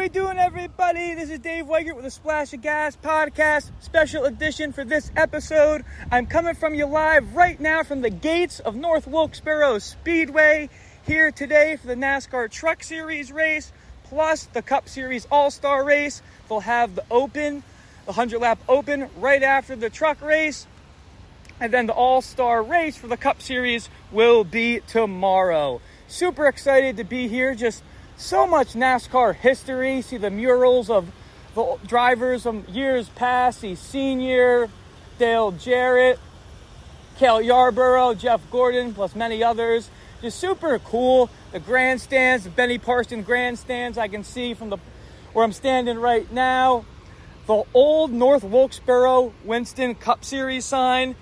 we doing, everybody? This is Dave Weigert with a Splash of Gas podcast, special edition for this episode. I'm coming from you live right now from the gates of North Wilkesboro Speedway, here today for the NASCAR Truck Series race, plus the Cup Series All-Star Race. They'll have the Open, the 100-lap Open, right after the truck race. And then the All-Star Race for the Cup Series will be tomorrow. Super excited to be here. Just so much NASCAR history. See the murals of the drivers from years past. See Senior, Dale Jarrett, Cale Yarborough, Jeff Gordon, plus many others. Just super cool. The grandstands, the Benny Parsons grandstands I can see from where I'm standing right now. The old North Wilkesboro Winston Cup Series sign.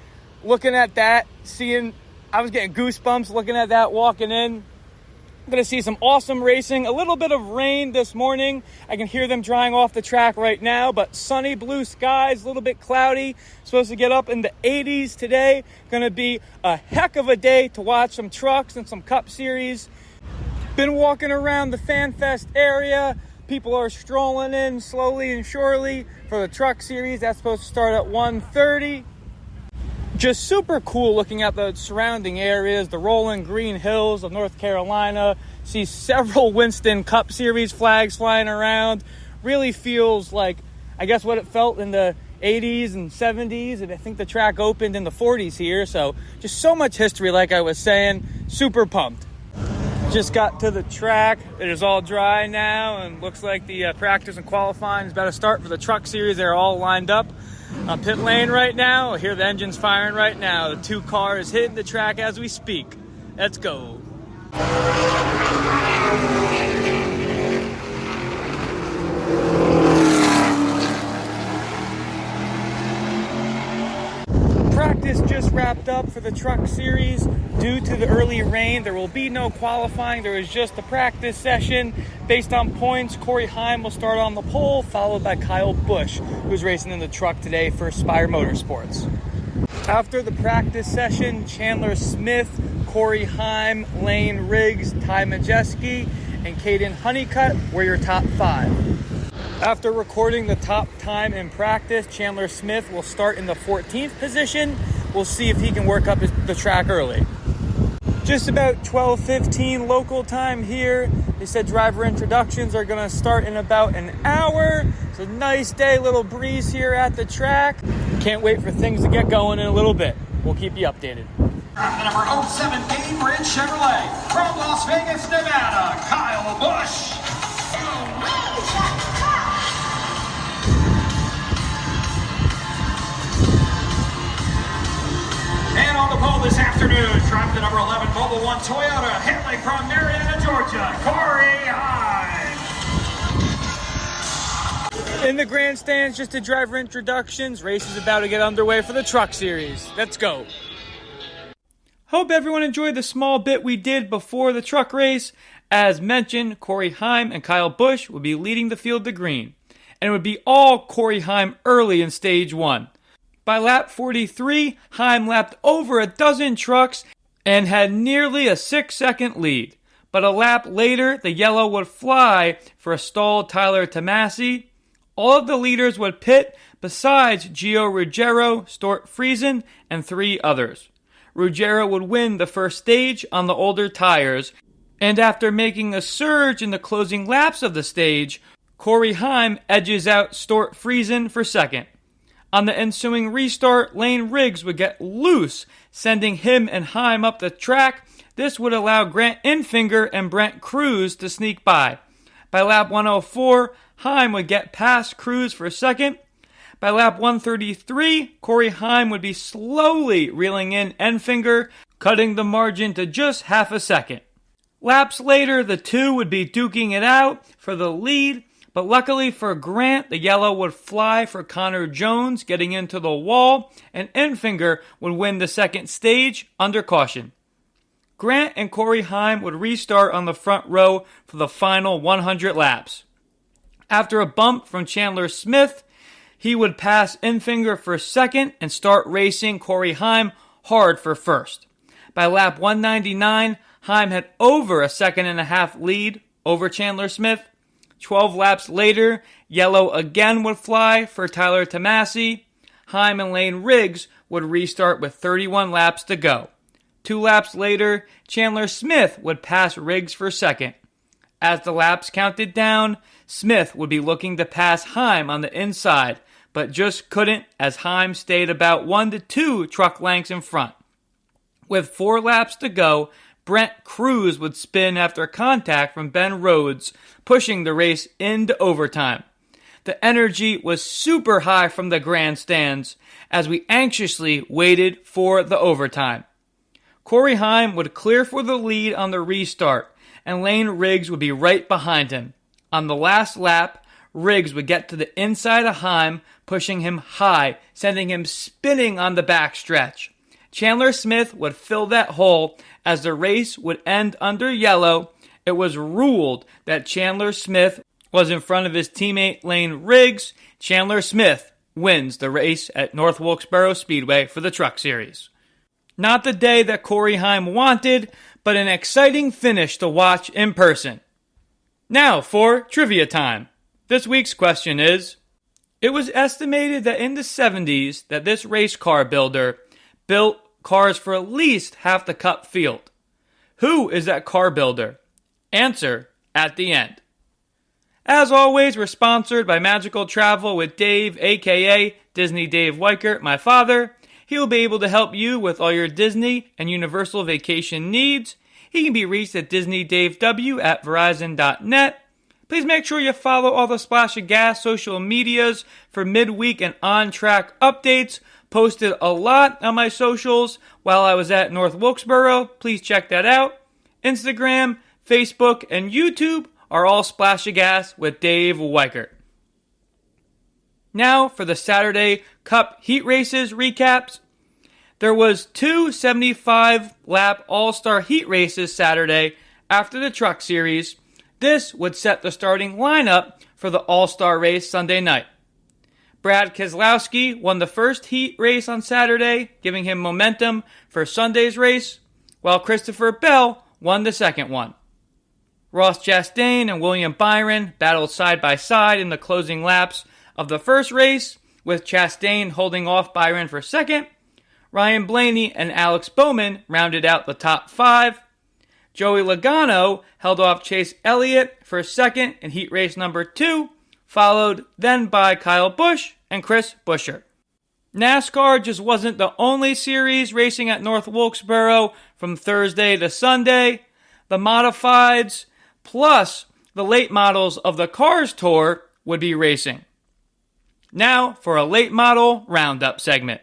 Looking at that, I was getting goosebumps looking at that walking in. I'm going to see some awesome racing. A little bit of rain this morning. I can hear them drying off the track right now, but sunny blue skies, a little bit cloudy. Supposed to get up in the 80s today. Going to be a heck of a day to watch some trucks and some Cup Series. Been walking around the Fan Fest area. People are strolling in slowly and surely for the Truck Series. That's supposed to start at 1:30. Just super cool looking at the surrounding areas, the rolling green hills of North Carolina. See several Winston Cup Series flags flying around. Really feels like, I guess, what it felt in the 80s and 70s. And I think the track opened in the 40s here. So just so much history, like I was saying. Super pumped. Just got to the track. It is all dry now. And looks like the practice and qualifying is about to start for the Truck Series. They're all lined up on pit lane right now. I hear the engines firing right now. The two cars hitting the track as we speak. Let's go. Practice just wrapped up for the Truck Series. Due to the early rain, there will be no qualifying. There is just a practice session. Based on points, Corey Heim will start on the pole, followed by Kyle Busch, who's racing in the truck today for Spire Motorsports. After the practice session, Chandler Smith, Corey Heim, Lane Riggs, Ty Majeski, and Caden Honeycutt were your top 5. After recording the top time in practice, Chandler Smith will start in the 14th position. We'll see if he can work up the track early. Just about 12:15 local time here. They said driver introductions are going to start in about an hour. It's a nice day, little breeze here at the track. Can't wait for things to get going in a little bit. We'll keep you updated. Number 07 Gainbridge Chevrolet from Las Vegas, Nevada, Kyle Busch. And on the pole this afternoon, driving the number 11 Mobile One Toyota, hailing from Marietta, Georgia, Corey Heim. In the grandstands, just the driver introductions. Race is about to get underway for the Truck Series. Let's go. Hope everyone enjoyed the small bit we did before the truck race. As mentioned, Corey Heim and Kyle Busch would be leading the field to green. And it would be all Corey Heim early in stage 1. By lap 43, Heim lapped over a dozen trucks and had nearly a 6-second lead. But a lap later, the yellow would fly for a stalled Tyler Tomasi. All of the leaders would pit besides Gio Ruggiero, Stuart Friesen, and 3 others. Ruggiero would win the first stage on the older tires, and after making a surge in the closing laps of the stage, Corey Heim edges out Stuart Friesen for second. On the ensuing restart, Lane Riggs would get loose, sending him and Heim up the track. This would allow Grant Enfinger and Brent Cruz to sneak by. By lap 104, Heim would get past Cruz for second. By lap 133, Corey Heim would be slowly reeling in Enfinger, cutting the margin to just half a second. Laps later, the two would be duking it out for the lead, but luckily for Grant, the yellow would fly for Connor Jones getting into the wall, and Enfinger would win the second stage under caution. Grant and Corey Heim would restart on the front row for the final 100 laps. After a bump from Chandler Smith, he would pass Enfinger for second and start racing Corey Heim hard for first. By lap 199, Heim had over a second and a half lead over Chandler Smith. 12 laps later, yellow again would fly for Tyler Tomasi. Heim and Lane Riggs would restart with 31 laps to go. 2 laps later, Chandler Smith would pass Riggs for second. As the laps counted down, Smith would be looking to pass Heim on the inside, but just couldn't as Heim stayed about 1 to 2 truck lengths in front. With 4 laps to go, Brent Cruz would spin after contact from Ben Rhodes, pushing the race into overtime. The energy was super high from the grandstands as we anxiously waited for the overtime. Corey Heim would clear for the lead on the restart, and Lane Riggs would be right behind him. On the last lap, Riggs would get to the inside of Heim, pushing him high, sending him spinning on the backstretch. Chandler Smith would fill that hole as the race would end under yellow. It was ruled that Chandler Smith was in front of his teammate Lane Riggs. Chandler Smith wins the race at North Wilkesboro Speedway for the Truck Series. Not the day that Corey Heim wanted, but an exciting finish to watch in person. Now for trivia time. This week's question is, it was estimated that in the 70s that this race car builder built cars for at least half the Cup field. Who is that car builder? Answer at the end. As always, we're sponsored by Magical Travel with Dave, aka Disney Dave Weichert, my father. He will be able to help you with all your Disney and Universal vacation needs. He can be reached at DisneyDaveW@Verizon.net. Please make sure you follow all the Splash of Gas social medias for midweek and on-track updates. Posted a lot on my socials while I was at North Wilkesboro. Please check that out. Instagram, Facebook, and YouTube are all Splash of Gas with Dave Weichert. Now for the Saturday Cup heat races recaps. There was 2 75-lap All-Star heat races Saturday after the Truck Series. This would set the starting lineup for the All-Star Race Sunday night. Brad Keselowski won the first heat race on Saturday, giving him momentum for Sunday's race, while Christopher Bell won the second one. Ross Chastain and William Byron battled side by side in the closing laps of the first race, with Chastain holding off Byron for second. Ryan Blaney and Alex Bowman rounded out the top 5. Joey Logano held off Chase Elliott for second in heat race number 2, followed then by Kyle Busch and Chris Buescher. NASCAR just wasn't the only series racing at North Wilkesboro from Thursday to Sunday. The modifieds plus the late models of the Cars Tour would be racing. Now for a late model roundup segment.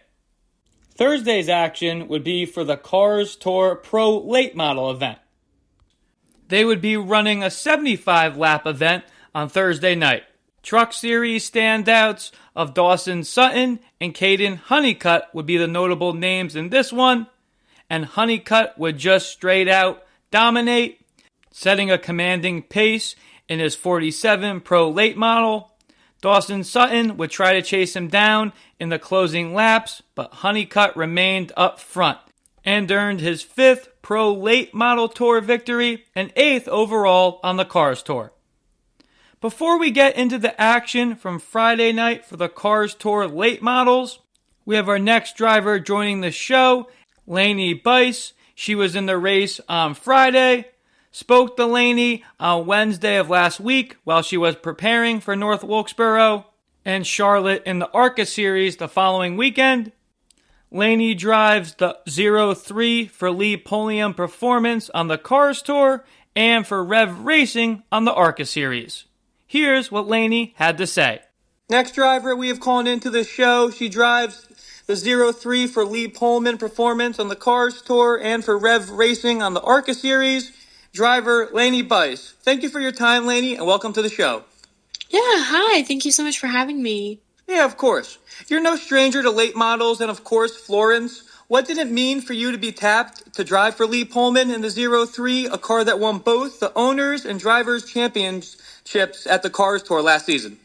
Thursday's action would be for the Cars Tour Pro Late Model event. They would be running a 75-lap event on Thursday night. Truck Series standouts of Dawson Sutton and Caden Honeycutt would be the notable names in this one, and Honeycutt would just straight out dominate, setting a commanding pace in his 47 Pro Late Model. Dawson Sutton would try to chase him down in the closing laps, but Honeycutt remained up front and earned his 5th Pro Late Model Tour victory and 8th overall on the Cars Tour. Before we get into the action from Friday night for the Cars Tour Late Models, we have our next driver joining the show, Lanie Buice. She was in the race on Friday. Spoke to Lanie on Wednesday of last week while she was preparing for North Wilkesboro and Charlotte in the ARCA series the following weekend. Lanie drives the 03 for Lee Pulliam Performance on the Cars Tour and for Rev Racing on the ARCA series. Here's what Lanie had to say. Next driver we have called into the show, she drives the 03 for Lee Pullman Performance on the Cars Tour and for Rev Racing on the ARCA series. Driver Lanie Buice. Thank you for your time, Lanie, and welcome to the show. Yeah, hi. Thank you so much for having me. Yeah, of course. You're no stranger to late models and, of course, Florence. What did it mean for you to be tapped to drive for Lee Pullman in the 03, a car that won both the Owners and Drivers Championships at the Cars Tour last season?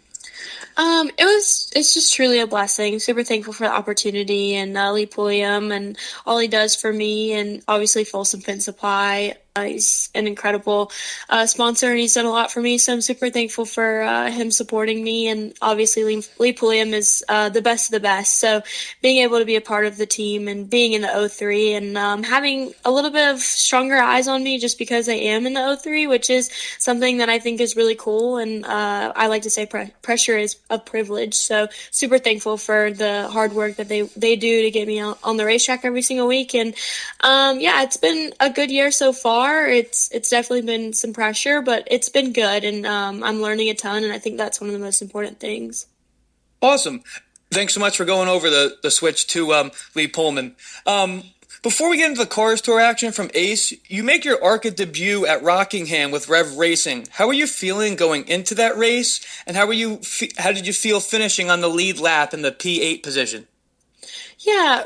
It's just truly a blessing. Super thankful for the opportunity and Lee Pulliam and all he does for me, and obviously Folsom Fin Supply. He's an incredible sponsor, and he's done a lot for me. So I'm super thankful for him supporting me. And obviously, Lee Pulliam is the best of the best. So being able to be a part of the team and being in the O3 and having a little bit of stronger eyes on me just because I am in the O3, which is something that I think is really cool. And I like to say pressure is a privilege. So super thankful for the hard work that they do to get me on the racetrack every single week. And yeah, it's been a good year so far. It's definitely been some pressure, but it's been good, and I'm learning a ton, and I think that's one of the most important things. Awesome. Thanks so much for going over the switch to Lee Pullman. Before we get into the Cars Tour action from Ace, you make your ARCA debut at Rockingham with Rev Racing. How are you feeling going into that race, and how did you feel finishing on the lead lap in the P8 position? Yeah,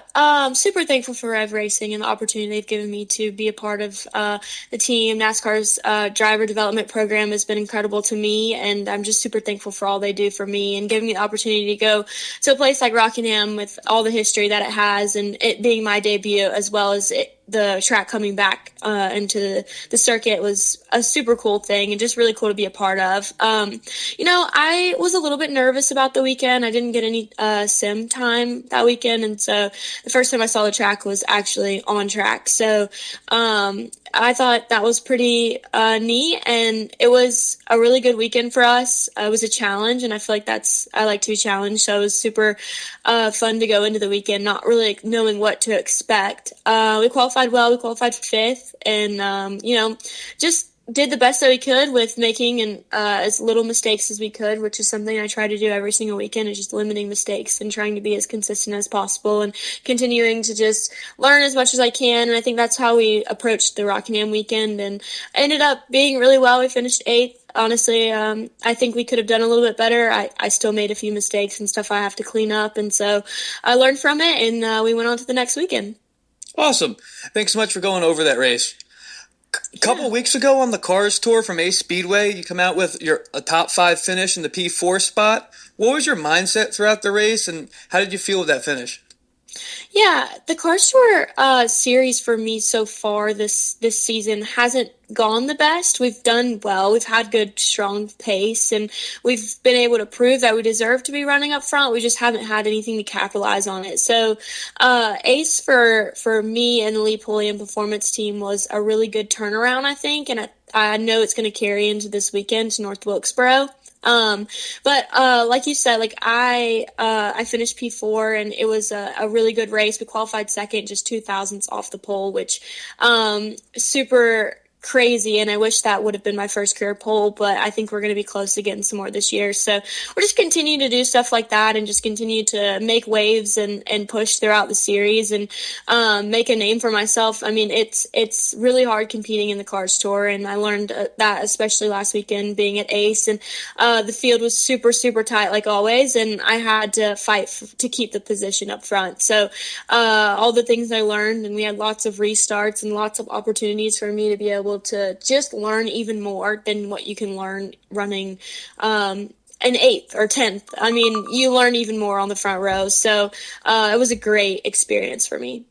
super thankful for Rev Racing and the opportunity they've given me to be a part of the team. NASCAR's driver development program has been incredible to me, and I'm just super thankful for all they do for me and giving me the opportunity to go to a place like Rockingham with all the history that it has, and it being my debut as well as the track coming back into the circuit was a super cool thing and just really cool to be a part of. I was a little bit nervous about the weekend. I didn't get any sim time that weekend, and so the first time I saw the track was actually on track. So I thought that was pretty neat, and it was a really good weekend for us. It was a challenge, and I feel like I like to be challenged, so it was super fun to go into the weekend not really knowing what to expect. We qualified well. We qualified fifth, and just did the best that we could with making as little mistakes as we could, which is something I try to do every single weekend, is just limiting mistakes and trying to be as consistent as possible and continuing to just learn as much as I can. And I think that's how we approached the Rockingham weekend, and ended up being really well. We finished eighth. Honestly, I think we could have done a little bit better. I still made a few mistakes and stuff I have to clean up, and so I learned from it, and we went on to the next weekend. Awesome. Thanks so much for going over that race. A couple weeks ago on the Cars Tour from Ace Speedway, you come out with a top 5 finish in the P4 spot. What was your mindset throughout the race, and how did you feel with that finish? Yeah, the Cars Tour series for me so far this season hasn't gone the best. We've done well. We've had good, strong pace, and we've been able to prove that we deserve to be running up front. We just haven't had anything to capitalize on it. So Ace for me and the Lee Pulliam Performance team was a really good turnaround, I think, and I know it's going to carry into this weekend to North Wilkesboro. But like you said, I finished P4, and it was a really good race. We qualified second, just 0.02 off the pole, which super crazy, and I wish that would have been my first career pole, but I think we're going to be close to getting some more this year. So we're just continuing to do stuff like that and just continue to make waves and push throughout the series and make a name for myself. I mean, it's really hard competing in the Cars Tour, and I learned that especially last weekend being at Ace, and the field was super, super tight like always, and I had to fight to keep the position up front. So all the things I learned, and we had lots of restarts and lots of opportunities for me to be able to just learn even more than what you can learn running an 8th or 10th. I mean, you learn even more on the front row. So it was a great experience for me.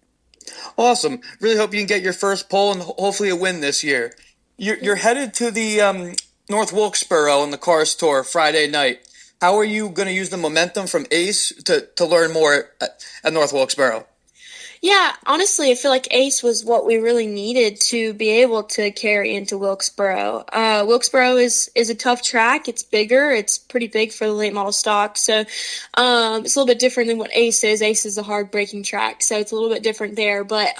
Awesome. Really hope you can get your first pole and hopefully a win this year. You're headed to the North Wilkesboro in the Cars Tour Friday night. How are you going to use the momentum from Ace to learn more at North Wilkesboro? Yeah, honestly, I feel like Ace was what we really needed to be able to carry into Wilkesboro. Wilkesboro is a tough track. It's bigger. It's pretty big for the late model stock. So it's a little bit different than what Ace is. Ace is a hard braking track, so it's a little bit different there. But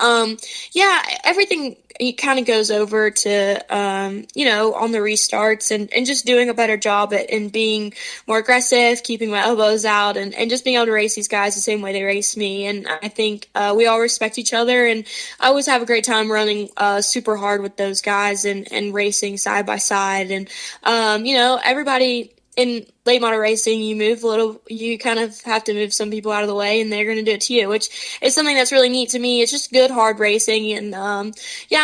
yeah, everything it kind of goes over to on the restarts and just doing a better job and being more aggressive, keeping my elbows out, and just being able to race these guys the same way they race me. And I think we all respect each other, and I always have a great time running super hard with those guys and racing side by side. And everybody in late model racing, you kind of have to move some people out of the way, and they're going to do it to you, which is something that's really neat to me. It's just good, hard racing. And I'm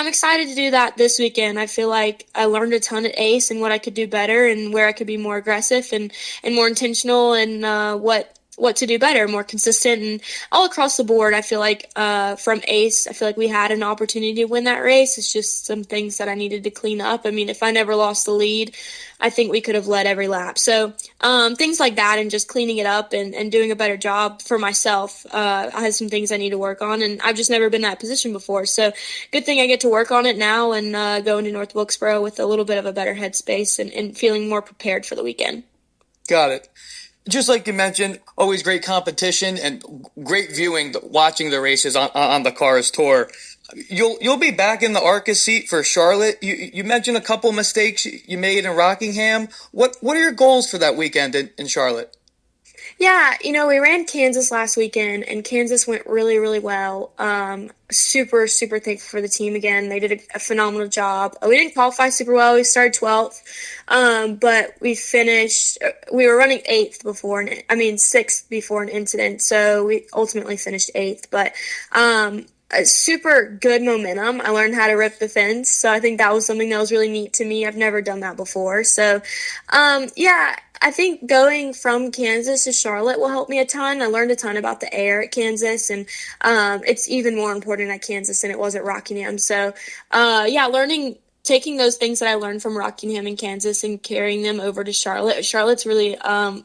excited to do that this weekend. I feel like I learned a ton at Ace and what I could do better and where I could be more aggressive and more intentional and what what to do better, more consistent, and all across the board. I feel like from Ace, I feel like we had an opportunity to win that race. It's just some things that I needed to clean up. I mean, if I never lost the lead, I think we could have led every lap. So things like that, and just cleaning it up and doing a better job for myself. I have some things I need to work on, and I've just never been in that position before. So good thing I get to work on it now and go into North Wilkesboro with a little bit of a better headspace and feeling more prepared for the weekend. Got it. Just like you mentioned, always great competition and great viewing, watching the races on the Cars Tour. You'll be back in the ARCA seat for Charlotte. You mentioned a couple mistakes you made in Rockingham. What are your goals for that weekend in Charlotte? Yeah, we ran Kansas last weekend, and Kansas went really, really well. Super, super thankful for the team again. They did a phenomenal job. We didn't qualify super well. We started 12th, but we were running 6th before an incident, so we ultimately finished 8th. But a super good momentum. I learned how to rip the fence, so I think that was something that was really neat to me. I've never done that before. So, I think going from Kansas to Charlotte will help me a ton. I learned a ton about the air at Kansas, and it's even more important at Kansas than it was at Rockingham. So, taking those things that I learned from Rockingham and Kansas and carrying them over to Charlotte. Charlotte's really,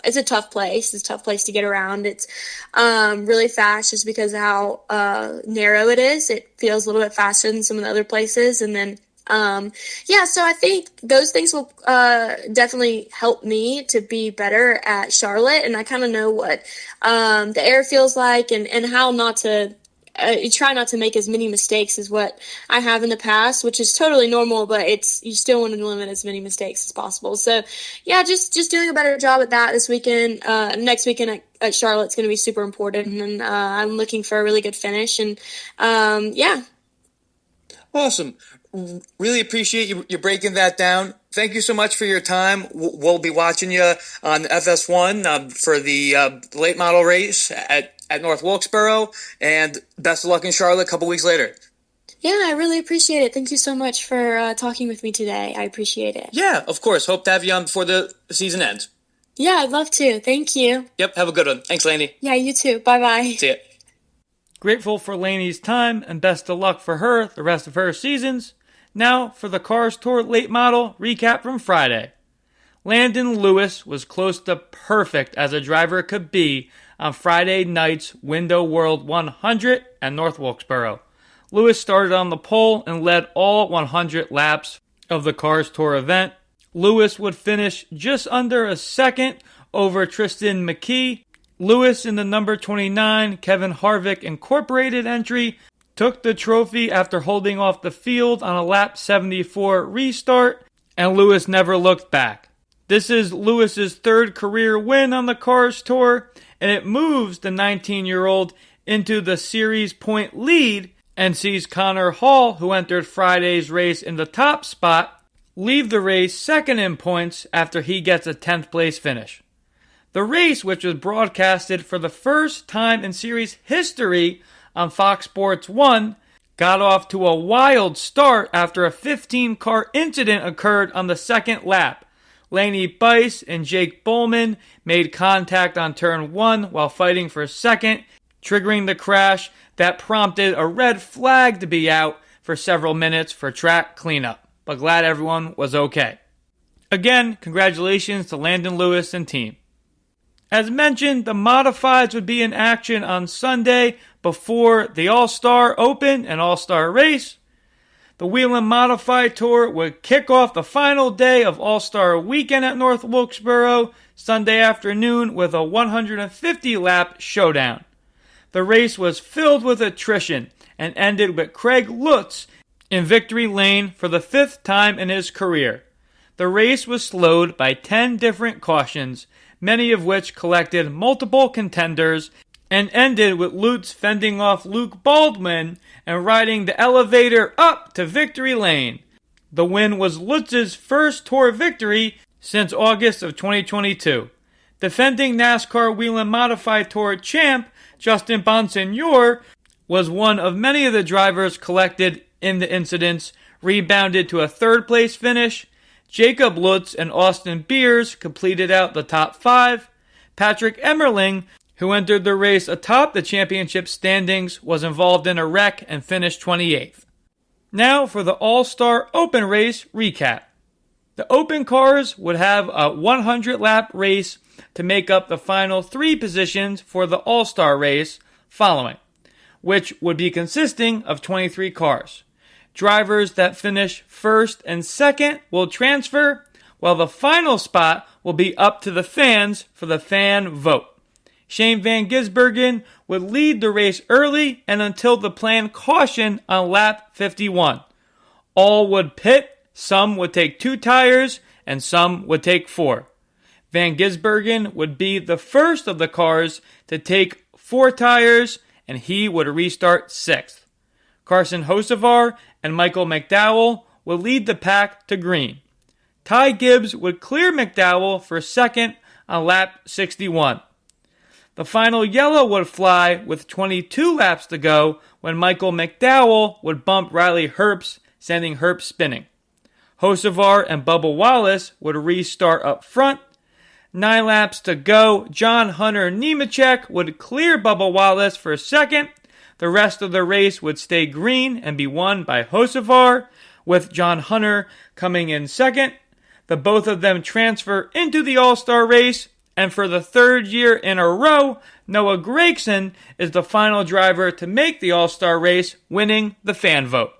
it's a tough place. It's a tough place to get around. It's really fast just because of how narrow it is. It feels a little bit faster than some of the other places. And then, so I think those things will definitely help me to be better at Charlotte. And I kind of know what the air feels like and how not to you try not to make as many mistakes as what I have in the past, which is totally normal, but you still want to limit as many mistakes as possible. So yeah, just doing a better job at that this weekend. Next weekend at Charlotte's going to be super important, and I'm looking for a really good finish. And Awesome. Really appreciate you breaking that down. Thank you so much for your time. We'll be watching you on FS1 for the late model race at North Wilkesboro, and best of luck in Charlotte a couple weeks later. Yeah, I really appreciate it. Thank you so much for talking with me today. I appreciate it. Yeah, of course. Hope to have you on before the season ends. Yeah, I'd love to. Thank you. Yep, have a good one. Thanks, Lanie. Yeah, you too. Bye-bye. See ya. Grateful for Lanie's time and best of luck for her the rest of her seasons. Now for the Cars Tour Late Model recap from Friday. Lanie Buice was close to perfect as a driver could be on Friday night's Window World 100 at North Wilkesboro. Buice started on the pole and led all 100 laps of the Cars Tour event. Buice would finish just under a second over Tristan McKee. Buice in the number 29 Kevin Harvick Incorporated entry took the trophy after holding off the field on a lap 74 restart, and Buice never looked back. This is Buice's third career win on the Cars Tour, and it moves the 19-year-old into the series point lead and sees Connor Hall, who entered Friday's race in the top spot, leave the race second in points after he gets a 10th place finish. The race, which was broadcasted for the first time in series history on Fox Sports 1, got off to a wild start after a 15-car incident occurred on the second lap. Lanie Buice and Jake Bowman made contact on turn 1 while fighting for second, triggering the crash that prompted a red flag to be out for several minutes for track cleanup, but glad everyone was okay. Again, congratulations to Lanie Buice and team. As mentioned, the modifieds would be in action on Sunday before the All-Star Open and All-Star Race. The Whelen Modified Tour would kick off the final day of All-Star Weekend at North Wilkesboro Sunday afternoon with a 150-lap showdown. The race was filled with attrition and ended with Craig Lutz in victory lane for the 5th time in his career. The race was slowed by 10 different cautions, many of which collected multiple contenders, and ended with Lutz fending off Luke Baldwin and riding the elevator up to victory lane. The win was Lutz's first Tour victory since August of 2022. Defending NASCAR Whelen Modified Tour champ Justin Bonsignore was one of many of the drivers collected in the incidents, rebounded to a 3rd place finish. Jacob Lutz and Austin Beers completed out the top 5. Patrick Emmerling, who entered the race atop the championship standings, was involved in a wreck and finished 28th. Now for the All-Star Open Race recap. The Open cars would have a 100-lap race to make up the final 3 positions for the All-Star Race following, which would be consisting of 23 cars. Drivers that finish first and second will transfer, while the final spot will be up to the fans for the fan vote. Shane Van Gisbergen would lead the race early and until the planned caution on lap 51. All would pit, some would take 2 tires, and some would take 4. Van Gisbergen would be the first of the cars to take 4 tires, and he would restart 6th. Carson Hocevar and Michael McDowell would lead the pack to green. Ty Gibbs would clear McDowell for second on lap 61. The final yellow would fly with 22 laps to go when Michael McDowell would bump Riley Herbst, sending Herbst spinning. Hocevar and Bubba Wallace would restart up front. 9 laps to go, John Hunter Nemechek would clear Bubba Wallace for second. The rest of the race would stay green and be won by Hocevar, with John Hunter coming in second. The both of them transfer into the All-Star race, and for the 3rd year in a row, Noah Gragson is the final driver to make the All-Star race, winning the fan vote.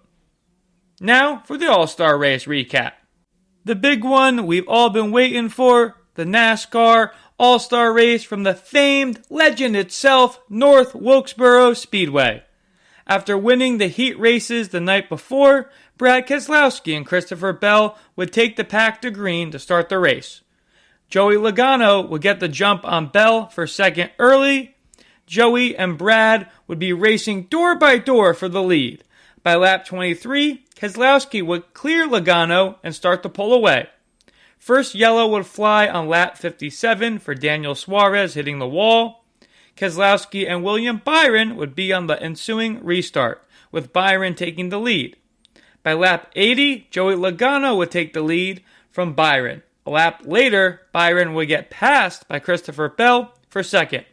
Now for the All-Star race recap. The big one we've all been waiting for, the NASCAR All-Star Race from the famed legend itself, North Wilkesboro Speedway. After winning the heat races the night before, Brad Keselowski and Christopher Bell would take the pack to green to start the race. Joey Logano would get the jump on Bell for second early. Joey and Brad would be racing door by door for the lead. By lap 23, Keselowski would clear Logano and start to pull away. First yellow would fly on lap 57 for Daniel Suarez hitting the wall. Keselowski and William Byron would be on the ensuing restart, with Byron taking the lead. By lap 80, Joey Logano would take the lead from Byron. A lap later, Byron would get passed by Christopher Bell for second.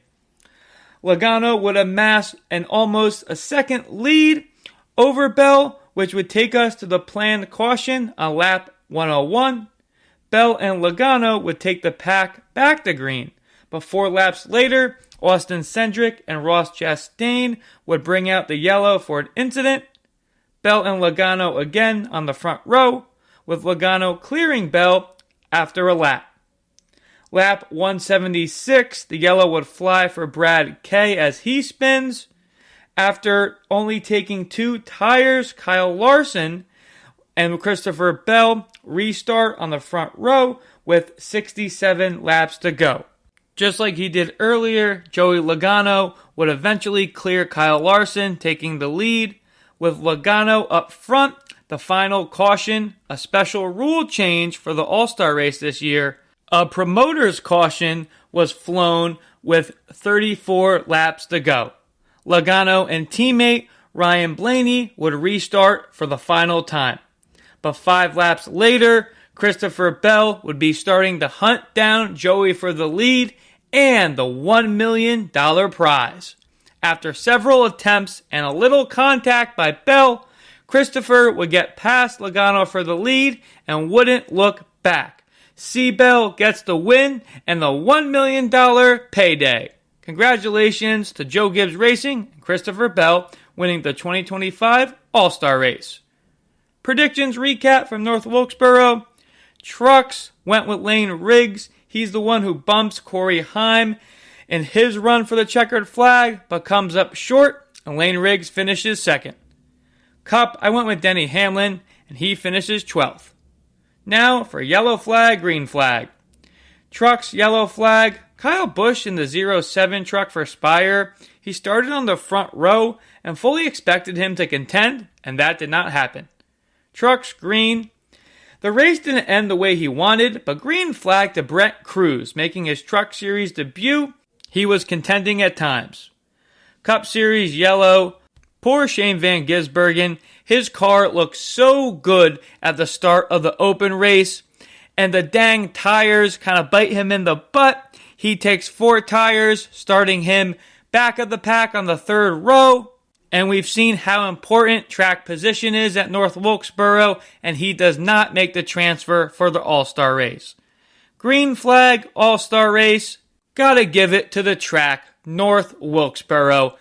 Logano would amass an almost a second lead over Bell, which would take us to the planned caution on lap 101. Bell and Logano would take the pack back to green, but 4 laps later, Austin Cindric and Ross Chastain would bring out the yellow for an incident. Bell and Logano again on the front row, with Logano clearing Bell after a lap. Lap 176, the yellow would fly for Brad Kay as he spins. After only taking 2 tires, Kyle Larson and Christopher Bell restart on the front row with 67 laps to go. Just like he did earlier, Joey Logano would eventually clear Kyle Larson, taking the lead. With Logano up front, the final caution, a special rule change for the All-Star race this year. A promoter's caution was flown with 34 laps to go. Logano and teammate Ryan Blaney would restart for the final time. But 5 laps later, Christopher Bell would be starting to hunt down Joey for the lead and the $1 million prize. After several attempts and a little contact by Bell, Christopher would get past Logano for the lead and wouldn't look back. C-Bell gets the win and the $1 million payday. Congratulations to Joe Gibbs Racing and Christopher Bell winning the 2025 All-Star Race. Predictions recap from North Wilkesboro. Trucks went with Lane Riggs. He's the one who bumps Corey Heim in his run for the checkered flag, but comes up short, and Lane Riggs finishes second. Cup, I went with Denny Hamlin, and he finishes 12th. Now for yellow flag, green flag. Trucks, yellow flag. Kyle Busch in the 07 truck for Spire. He started on the front row and fully expected him to contend, and that did not happen. Trucks, green. The race didn't end the way he wanted, but green flag to Brent Cruz, making his Truck Series debut. He was contending at times. Cup Series, yellow. Poor Shane Van Gisbergen. His car looked so good at the start of the open race, and the dang tires kind of bite him in the butt. He takes 4 tires, starting him back of the pack on the 3rd row. And we've seen how important track position is at North Wilkesboro, and he does not make the transfer for the All-Star Race. Green flag, All-Star Race, gotta give it to the track, North Wilkesboro.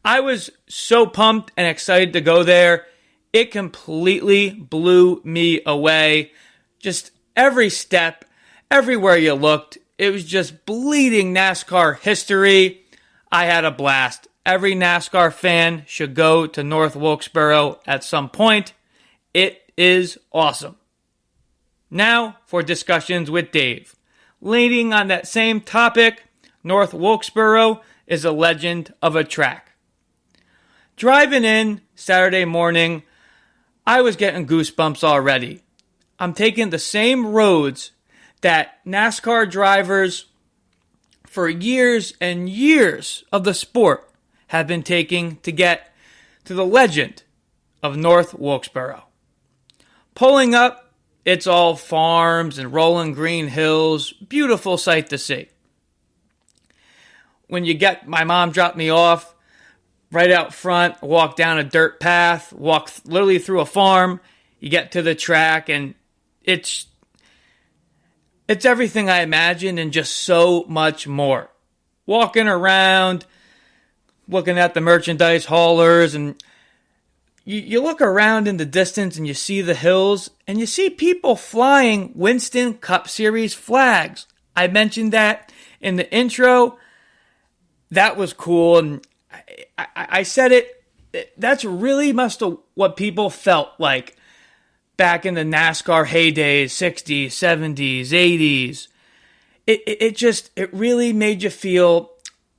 I was so pumped and excited to go there. It completely blew me away. Just every step, everywhere you looked, it was just bleeding NASCAR history. I had a blast. Every NASCAR fan should go to North Wilkesboro at some point. It is awesome. Now for discussions with Dave. Leading on that same topic, North Wilkesboro is a legend of a track. Driving in Saturday morning, I was getting goosebumps already. I'm taking the same roads that NASCAR drivers for years and years of the sport have been taking to get to the legend of North Wilkesboro. Pulling up, it's all farms and rolling green hills. Beautiful sight to see. My mom dropped me off right out front, walk down a dirt path, walk literally through a farm. You get to the track, and it's everything I imagined and just so much more. Walking around, looking at the merchandise haulers, and you look around in the distance and you see the hills, and you see people flying Winston Cup Series flags. I mentioned that in the intro. That was cool, and I said it. That's really must have what people felt like back in the NASCAR heydays, 60s, 70s, 80s. It really made you feel,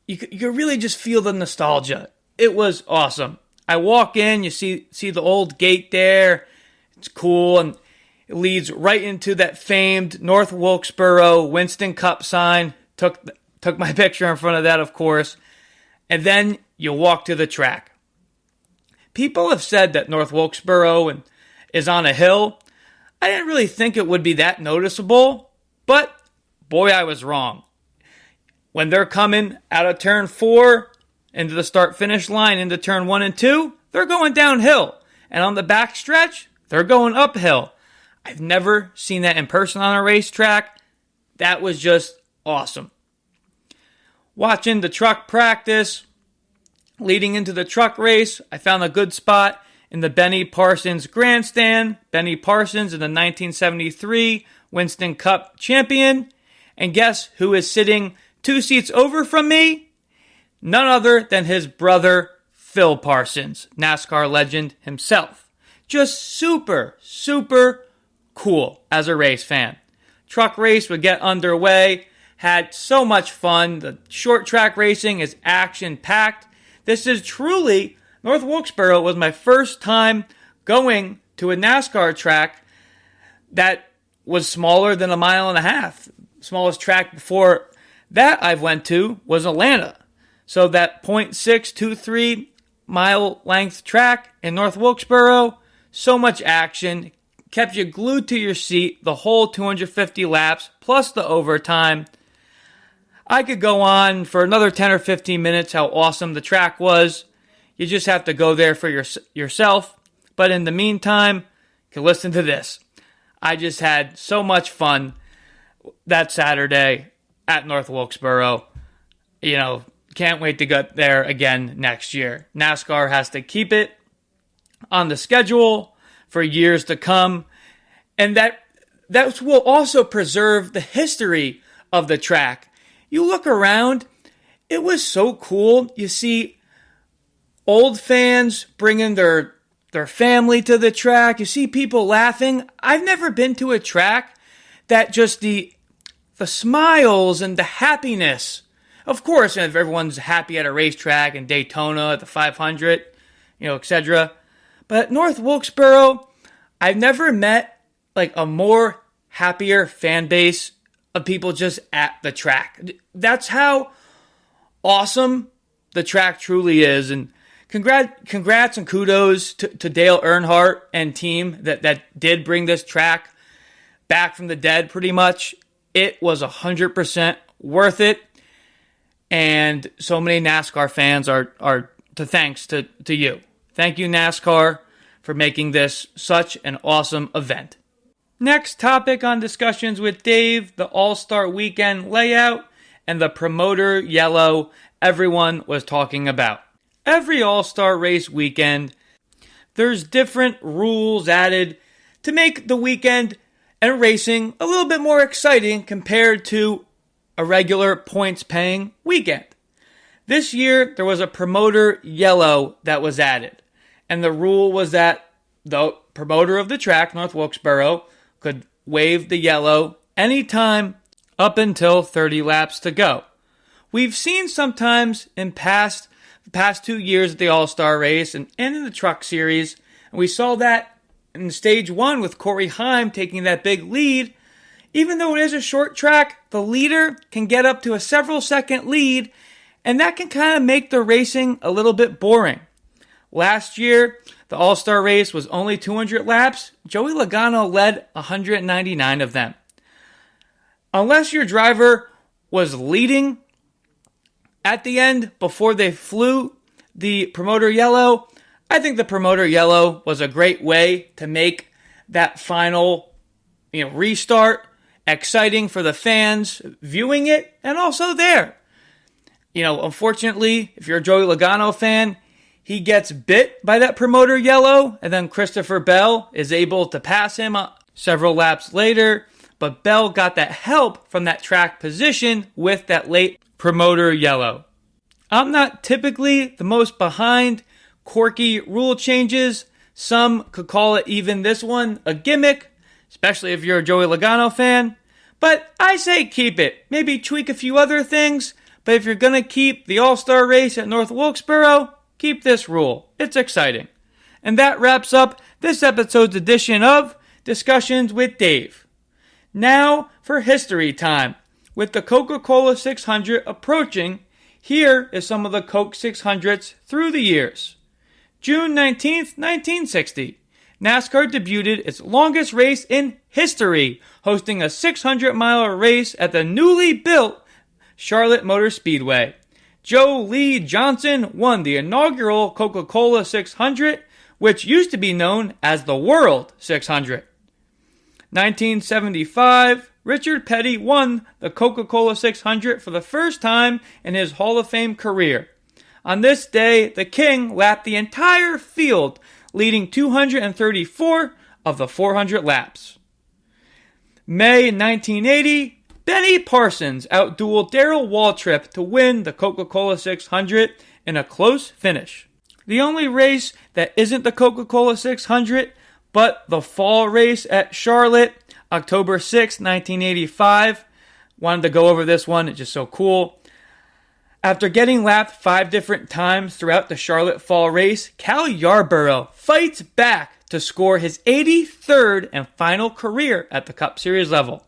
you could really just feel the nostalgia. It was awesome. I walk in, you see the old gate there. It's cool, and it leads right into that famed North Wilkesboro Winston Cup sign. Took my picture in front of that, of course. And then you walk to the track. People have said that North Wilkesboro is on a hill. I didn't really think it would be that noticeable, but boy, I was wrong. When they're coming out of turn 4 into the start-finish line into turn 1 and 2, they're going downhill. And on the back stretch, they're going uphill. I've never seen that in person on a racetrack. That was just awesome. Watching the truck practice, leading into the truck race, I found a good spot in the Benny Parsons grandstand. Benny Parsons is the 1973 Winston Cup champion. And guess who is sitting 2 seats over from me? None other than his brother, Phil Parsons, NASCAR legend himself. Just super, super cool as a race fan. Truck race would get underway. Had so much fun. The short track racing is action-packed. This is truly, North Wilkesboro was my first time going to a NASCAR track that was smaller than 1.5 miles. Smallest track before that I've went to was Atlanta. So that 0.623 mile length track in North Wilkesboro, so much action, kept you glued to your seat the whole 250 laps plus the overtime. I could go on for another 10 or 15 minutes how awesome the track was. You just have to go there for yourself. But in the meantime, you can listen to this. I just had so much fun that Saturday at North Wilkesboro. Can't wait to get there again next year. NASCAR has to keep it on the schedule for years to come. And that will also preserve the history of the track. You look around, it was so cool. You see old fans bringing their family to the track. You see people laughing. I've never been to a track that just the smiles and the happiness. Of course, if everyone's happy at a racetrack in Daytona, at the 500, etc. But at North Wilkesboro, I've never met a more happier fan base of people just at the track. That's how awesome the track truly is. And congrats and kudos to Dale Earnhardt and team that did bring this track back from the dead pretty much. It was 100% worth it. And so many NASCAR fans are thanks to you. Thank you, NASCAR, for making this such an awesome event. Next topic on Discussions with Dave, the All-Star Weekend layout and the promoter yellow everyone was talking about. Every All-Star Race weekend, there's different rules added to make the weekend and racing a little bit more exciting compared to a regular points-paying weekend. This year, there was a promoter yellow that was added. And the rule was that the promoter of the track, North Wilkesboro, could wave the yellow anytime up until 30 laps to go. We've seen sometimes in the past 2 years at the All-Star Race and in the Truck Series, and we saw that in Stage 1 with Corey Heim taking that big lead. Even though it is a short track, the leader can get up to a several second lead, and that can kind of make the racing a little bit boring. Last year, the All-Star Race was only 200 laps. Joey Logano led 199 of them. Unless your driver was leading at the end before they flew the promoter yellow, I think the promoter yellow was a great way to make that final restart exciting for the fans viewing it and also there. Unfortunately, if you're a Joey Logano fan, he gets bit by that promoter yellow, and then Christopher Bell is able to pass him several laps later, but Bell got that help from that track position with that late promoter yellow. I'm not typically the most behind quirky rule changes. Some could call it, even this one, a gimmick, especially if you're a Joey Logano fan. But I say keep it. Maybe tweak a few other things, but if you're going to keep the All-Star Race at North Wilkesboro, keep this rule. It's exciting. And that wraps up this episode's edition of Discussions with Dave. Now for history time. With the Coca-Cola 600 approaching, here is some of the Coke 600s through the years. June 19th, 1960. NASCAR debuted its longest race in history, hosting a 600-mile race at the newly built Charlotte Motor Speedway. Joe Lee Johnson won the inaugural Coca-Cola 600, which used to be known as the World 600. 1975, Richard Petty won the Coca-Cola 600 for the first time in his Hall of Fame career. On this day, the King lapped the entire field, leading 234 of the 400 laps. May 1980, Benny Parsons outdueled Darrell Waltrip to win the Coca-Cola 600 in a close finish. The only race that isn't the Coca-Cola 600, but the fall race at Charlotte, October 6, 1985. Wanted to go over this one, it's just so cool. After getting lapped 5 different times throughout the Charlotte fall race, Cal Yarborough fights back to score his 83rd and final career at the Cup Series level.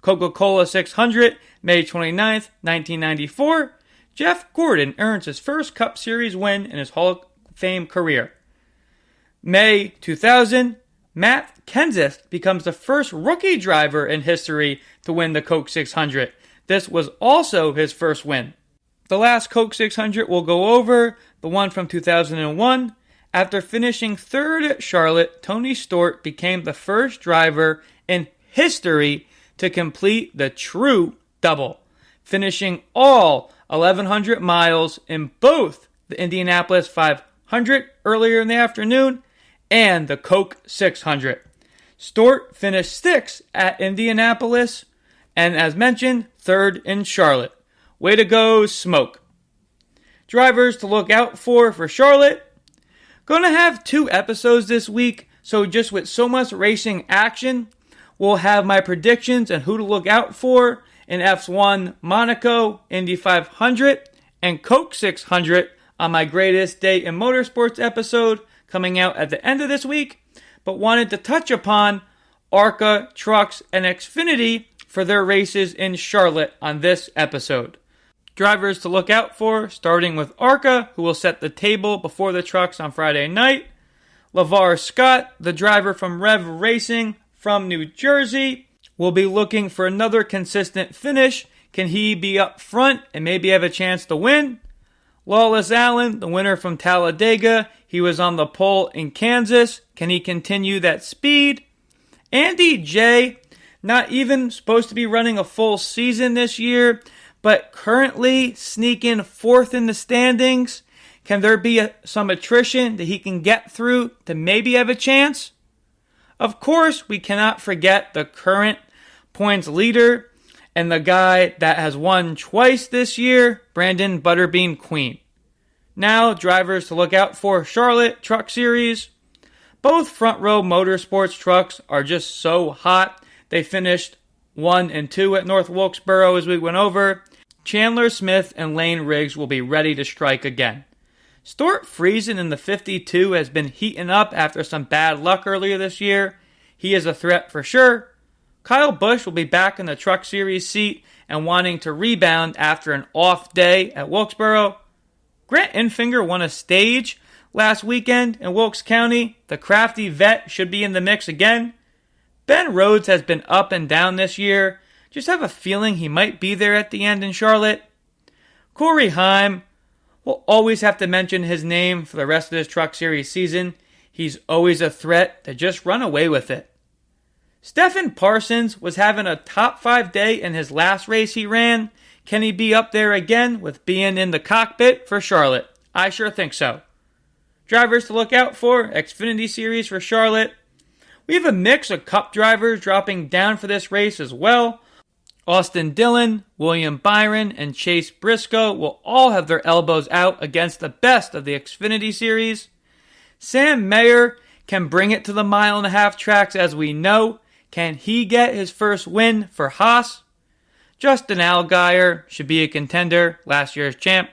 Coca-Cola 600, May 29th, 1994. Jeff Gordon earns his first Cup Series win in his Hall of Fame career. May 2000, Matt Kenseth becomes the first rookie driver in history to win the Coke 600. This was also his first win. The last Coke 600 we'll go over, the one from 2001. After finishing third at Charlotte, Tony Stewart became the first driver in history to complete the true double, finishing all 1,100 miles in both the Indianapolis 500 earlier in the afternoon and the Coke 600. Stewart finished 6th at Indianapolis and, as mentioned, 3rd in Charlotte. Way to go, Smoke. Drivers to look out for Charlotte. Gonna have 2 episodes this week, so just with so much racing action, we'll have my predictions and who to look out for in F1 Monaco, Indy 500, and Coke 600 on my Greatest Day in Motorsports episode coming out at the end of this week, but wanted to touch upon ARCA, Trucks, and Xfinity for their races in Charlotte on this episode. Drivers to look out for, starting with ARCA, who will set the table before the trucks on Friday night. LeVar Scott, the driver from Rev Racing from New Jersey. will be looking for another consistent finish. Can he be up front and maybe have a chance to win? Lawless Allen, the winner from Talladega, he was on the pole in Kansas. Can he continue that speed? Andy J, not even supposed to be running a full season this year, but currently sneaking fourth in the standings. Can there be some attrition that he can get through to maybe have a chance? Of course, we cannot forget the current points leader and the guy that has won twice this year, Brandon Butterbean Queen. Now, drivers to look out for: Charlotte Truck Series. Both front row motorsports trucks are just so hot. They finished 1 and 2 at North Wilkesboro as we went over. Chandler Smith and Lane Riggs will be ready to strike again. Stuart Friesen in the 52 has been heating up after some bad luck earlier this year. He is a threat for sure. Kyle Busch will be back in the Truck Series seat and wanting to rebound after an off day at Wilkesboro. Grant Enfinger won a stage last weekend in Wilkes County. The crafty vet should be in the mix again. Ben Rhodes has been up and down this year. Just have a feeling he might be there at the end in Charlotte. Corey Heim, we'll always have to mention his name for the rest of this Truck Series season. He's always a threat to just run away with it. Stephen Parsons was having a top 5 day in his last race he ran. Can he be up there again with being in the cockpit for Charlotte? I sure think so. Drivers to look out for: Xfinity Series for Charlotte. We have a mix of Cup drivers dropping down for this race as well. Austin Dillon, William Byron, and Chase Briscoe will all have their elbows out against the best of the Xfinity Series. Sam Mayer can bring it to the 1.5 mile tracks as we know. Can he get his first win for Haas? Justin Allgaier should be a contender, last year's champ.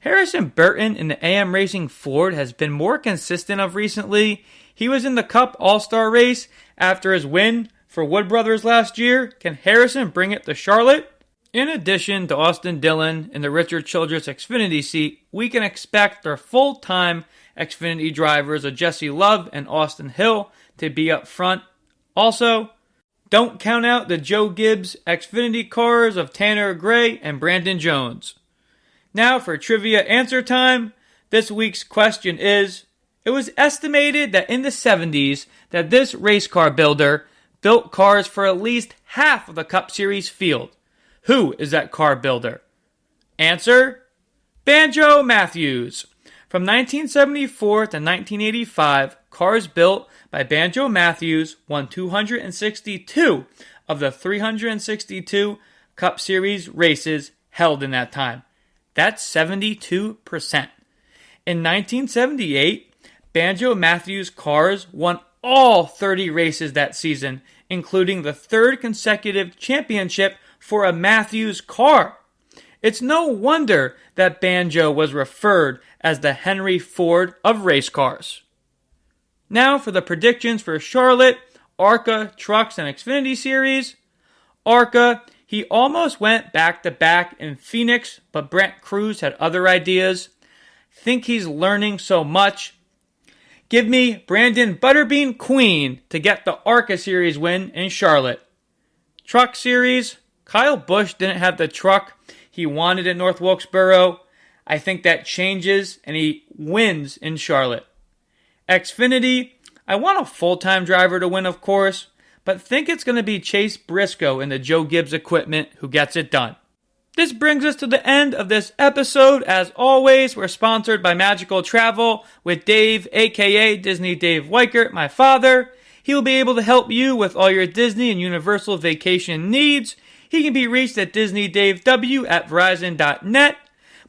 Harrison Burton in the AM Racing Ford has been more consistent of recently. He was in the Cup All-Star Race after his win for Wood Brothers last year. Can Harrison bring it to Charlotte? In addition to Austin Dillon in the Richard Childress Xfinity seat, we can expect their full-time Xfinity drivers of Jesse Love and Austin Hill to be up front. Also, don't count out the Joe Gibbs Xfinity cars of Tanner Gray and Brandon Jones. Now for trivia answer time. This week's question is: it was estimated that in the 70s that this race car builder built cars for at least half of the Cup Series field. Who is that car builder? Answer: Banjo Matthews. From 1974 to 1985, cars built by Banjo Matthews won 262 of the 362 Cup Series races held in that time. That's 72%. In 1978, Banjo Matthews cars won all 30 races that season, including the third consecutive championship for a Matthews car. It's no wonder that Banjo was referred as the Henry Ford of race cars. Now for the predictions for Charlotte, ARCA, Trucks, and Xfinity Series. ARCA, he almost went back-to-back in Phoenix, but Brent Cruz had other ideas. Think he's learning so much. Give me Brandon Butterbean Queen to get the ARCA Series win in Charlotte. Truck Series, Kyle Busch didn't have the truck he wanted in North Wilkesboro. I think that changes and he wins in Charlotte. Xfinity, I want a full-time driver to win, of course, but think it's going to be Chase Briscoe in the Joe Gibbs equipment who gets it done. This brings us to the end of this episode. As always, we're sponsored by Magical Travel with Dave, aka Disney Dave Weichert, my father. He will be able to help you with all your Disney and Universal vacation needs. He can be reached at DisneyDaveW@Verizon.net.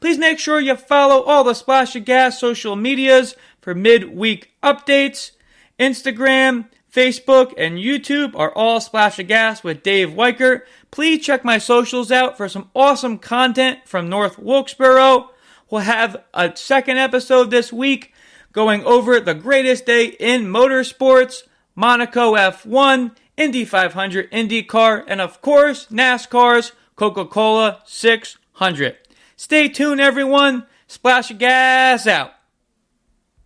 Please make sure you follow all the Splash of Gas social medias for midweek updates. Instagram, Facebook, and YouTube are all Splash of Gas with Dave Weichert. Please check my socials out for some awesome content from North Wilkesboro. We'll have a second episode this week going over the greatest day in motorsports, Monaco F1, Indy 500 IndyCar, and of course, NASCAR's Coca-Cola 600. Stay tuned, everyone. Splash of Gas out.